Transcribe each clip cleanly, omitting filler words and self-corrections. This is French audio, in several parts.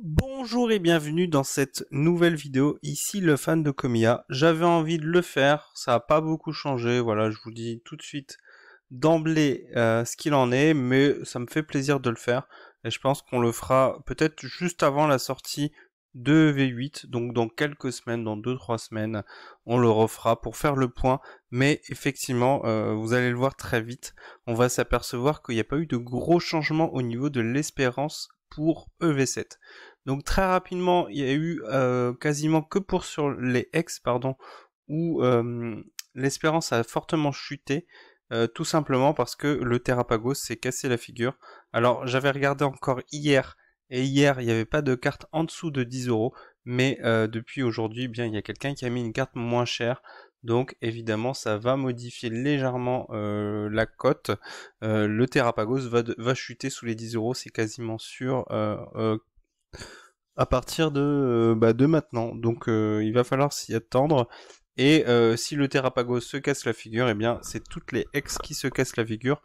Bonjour et bienvenue dans cette nouvelle vidéo, ici le fan de Komiya. J'avais envie de le faire, ça n'a pas beaucoup changé, voilà, je vous dis tout de suite d'emblée ce qu'il en est, mais ça me fait plaisir de le faire, et je pense qu'on le fera peut-être juste avant la sortie de V8, donc dans quelques semaines, dans 2-3 semaines, on le refera pour faire le point, mais effectivement, vous allez le voir très vite, on va s'apercevoir qu'il n'y a pas eu de gros changements au niveau de l'espérance pour EV7. Donc très rapidement, il y a eu quasiment que pour sur les X, pardon, où l'espérance a fortement chuté, tout simplement parce que le Terrapagos s'est cassé la figure. Alors j'avais regardé encore hier, et hier il n'y avait pas de carte en dessous de 10€, mais depuis aujourd'hui, bien il y a quelqu'un qui a mis une carte moins chère. Donc évidemment ça va modifier légèrement la cote. Le Terrapagos va chuter sous les 10€, c'est quasiment sûr, à partir de maintenant. Donc il va falloir s'y attendre. Et si le Terrapagos se casse la figure, eh bien c'est toutes les ex qui se cassent la figure.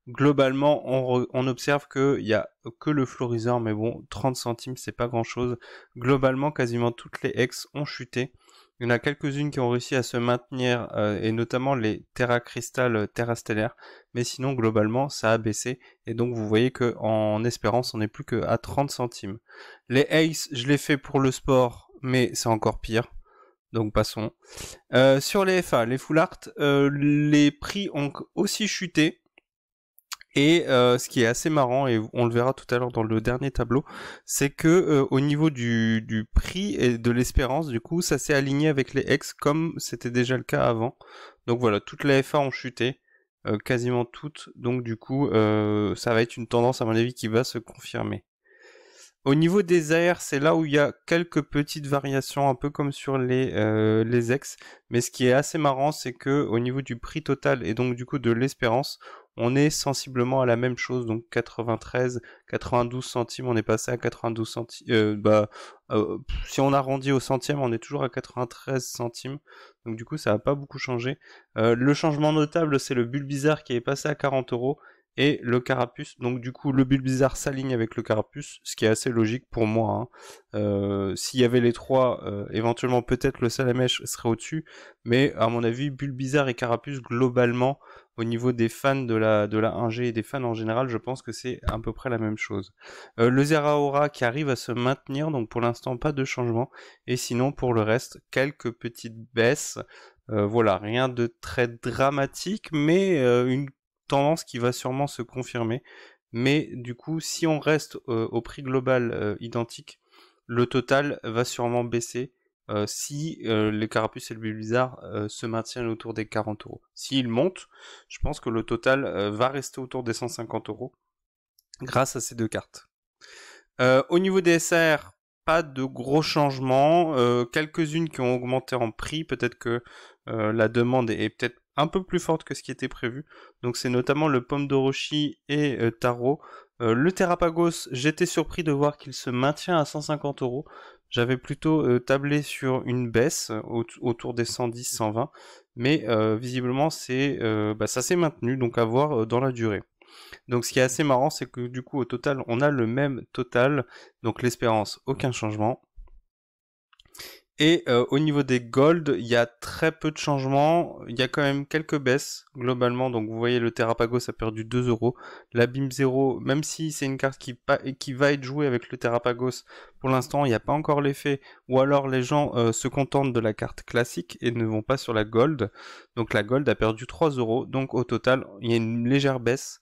Globalement, on observe qu'il y a que le Florizor, mais bon, 30 centimes, c'est pas grand chose. Globalement, quasiment toutes les ex ont chuté. Il y en a quelques-unes qui ont réussi à se maintenir, et notamment les Terra Crystal, Terra Stellaire. Mais sinon, globalement, ça a baissé. Et donc, vous voyez que en espérance, on n'est plus que à 30 centimes. Les Ace, je l'ai fait pour le sport, mais c'est encore pire. Donc passons. Sur les FA, les Full Art, les prix ont aussi chuté. Et ce qui est assez marrant, et on le verra tout à l'heure dans le dernier tableau, c'est que au niveau du prix et de l'espérance, du coup, ça s'est aligné avec les X comme c'était déjà le cas avant. Donc voilà, toutes les FA ont chuté, quasiment toutes. Donc du coup, ça va être une tendance à mon avis qui va se confirmer. Au niveau des AR, c'est là où il y a quelques petites variations, un peu comme sur les ex. Mais ce qui est assez marrant, c'est que au niveau du prix total et donc du coup de l'espérance, on est sensiblement à la même chose. Donc 93, 92 centimes, on est passé à 92 centimes. Si on arrondit au centième, on est toujours à 93 centimes. Donc du coup, ça n'a pas beaucoup changé. Le changement notable, c'est le Bulbizarre qui est passé à 40€. Et le carapuce, donc du coup le Bulbizarre s'aligne avec le carapuce, ce qui est assez logique pour moi, hein. S'il y avait les trois, éventuellement peut-être le Salamèche serait au-dessus, mais à mon avis Bulbizarre et carapuce globalement, au niveau des fans de la 1G et des fans en général, je pense que c'est à peu près la même chose. Le Zeraora qui arrive à se maintenir, donc pour l'instant pas de changement, et sinon pour le reste, quelques petites baisses. Voilà, rien de très dramatique, mais une tendance qui va sûrement se confirmer. Mais du coup, si on reste au prix global identique, le total va sûrement baisser si les carapuces et le Bulbizarre se maintiennent autour des 40€. S'ils montent, je pense que le total va rester autour des 150€ grâce à ces deux cartes. Au niveau des SR, pas de gros changements, quelques-unes qui ont augmenté en prix, peut-être que la demande est peut-être un peu plus forte que ce qui était prévu, donc c'est notamment le Pomme d'Orochi et Taro. Le Terrapagos, j'étais surpris de voir qu'il se maintient à 150€, j'avais plutôt tablé sur une baisse autour des 110-120, mais visiblement ça s'est maintenu, donc à voir dans la durée. Donc ce qui est assez marrant, c'est que du coup au total, on a le même total, donc l'espérance, aucun changement. Et au niveau des gold, il y a très peu de changements, il y a quand même quelques baisses globalement, donc vous voyez le Terrapagos a perdu 2€, la BIM 0, même si c'est une carte qui va être jouée avec le Terrapagos, pour l'instant il n'y a pas encore l'effet, ou alors les gens se contentent de la carte classique et ne vont pas sur la gold, donc la gold a perdu 3€, donc au total il y a une légère baisse.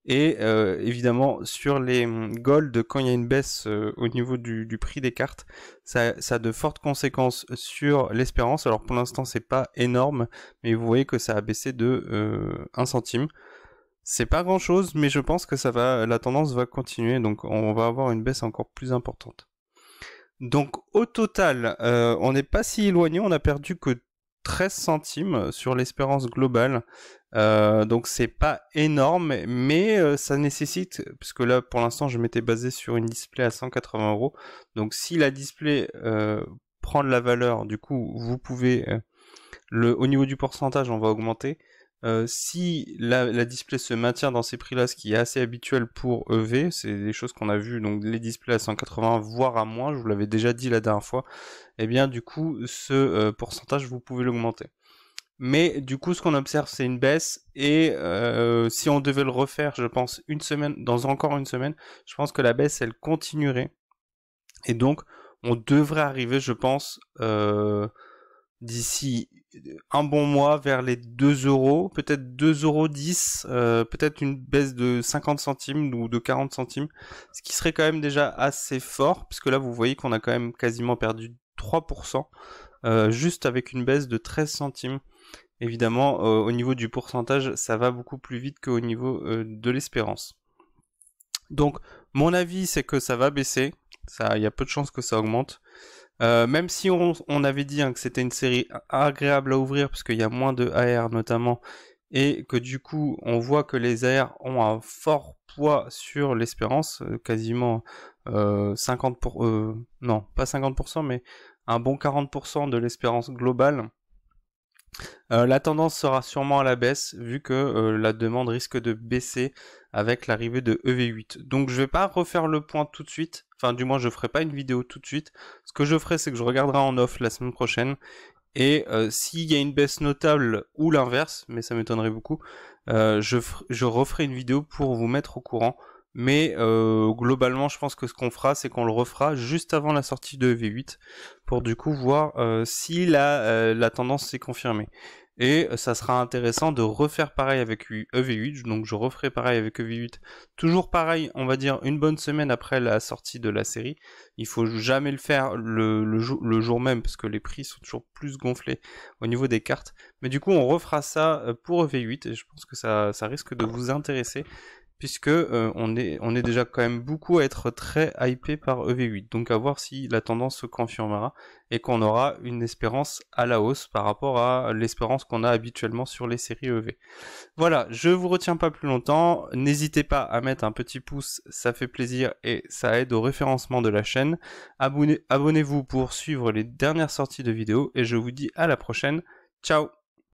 Et évidemment sur les gold, quand il y a une baisse au niveau du prix des cartes, ça a de fortes conséquences sur l'espérance. Alors pour l'instant c'est pas énorme, mais vous voyez que ça a baissé de 1 centime. C'est pas grand chose, mais je pense que la tendance va continuer, donc on va avoir une baisse encore plus importante. Donc au total, on n'est pas si éloigné, on a perdu que 13 centimes sur l'espérance globale. Donc c'est pas énorme, mais ça nécessite, puisque là pour l'instant je m'étais basé sur une display à 180€, donc si la display prend de la valeur, du coup vous pouvez, au niveau du pourcentage on va augmenter, si la display se maintient dans ces prix-là, ce qui est assez habituel pour EV, c'est des choses qu'on a vues, donc les displays à 180 voire à moins, je vous l'avais déjà dit la dernière fois, et bien du coup ce pourcentage vous pouvez l'augmenter. Mais du coup ce qu'on observe c'est une baisse, et si on devait le refaire, je pense une semaine, dans encore une semaine, je pense que la baisse elle continuerait, et donc on devrait arriver, je pense, d'ici un bon mois vers les 2 euros, peut-être 2,10 €, peut-être une baisse de 50 centimes ou de 40 centimes, ce qui serait quand même déjà assez fort, puisque là vous voyez qu'on a quand même quasiment perdu 3%, juste avec une baisse de 13 centimes. Évidemment, au niveau du pourcentage, ça va beaucoup plus vite qu'au niveau de l'espérance. Donc, mon avis, c'est que ça va baisser. Il y a peu de chances que ça augmente. Même si on avait dit que c'était une série agréable à ouvrir, parce qu'il y a moins de AR notamment, et que du coup, on voit que les AR ont un fort poids sur l'espérance, quasiment 50%, non, pas 50%, mais un bon 40% de l'espérance globale. La tendance sera sûrement à la baisse, vu que la demande risque de baisser avec l'arrivée de EV8. Donc je vais pas refaire le point tout de suite, enfin du moins je ferai pas une vidéo tout de suite. Ce que je ferai, c'est que je regarderai en off la semaine prochaine, et s'il y a une baisse notable ou l'inverse, mais ça m'étonnerait beaucoup, je referai une vidéo pour vous mettre au courant. Mais globalement, je pense que ce qu'on fera, c'est qu'on le refera juste avant la sortie de EV8 pour du coup voir si la tendance s'est confirmée. Et ça sera intéressant de refaire pareil avec EV8, donc je referai pareil avec EV8. Toujours pareil, on va dire une bonne semaine après la sortie de la série. Il faut jamais le faire le jour même, parce que les prix sont toujours plus gonflés au niveau des cartes. Mais du coup, on refera ça pour EV8, et je pense que ça risque de vous intéresser, puisque on est déjà quand même beaucoup à être très hypé par EV8, donc à voir si la tendance se confirmera et qu'on aura une espérance à la hausse par rapport à l'espérance qu'on a habituellement sur les séries EV. Voilà, je vous retiens pas plus longtemps, n'hésitez pas à mettre un petit pouce, ça fait plaisir et ça aide au référencement de la chaîne. Abonnez-vous pour suivre les dernières sorties de vidéos, et je vous dis à la prochaine, ciao.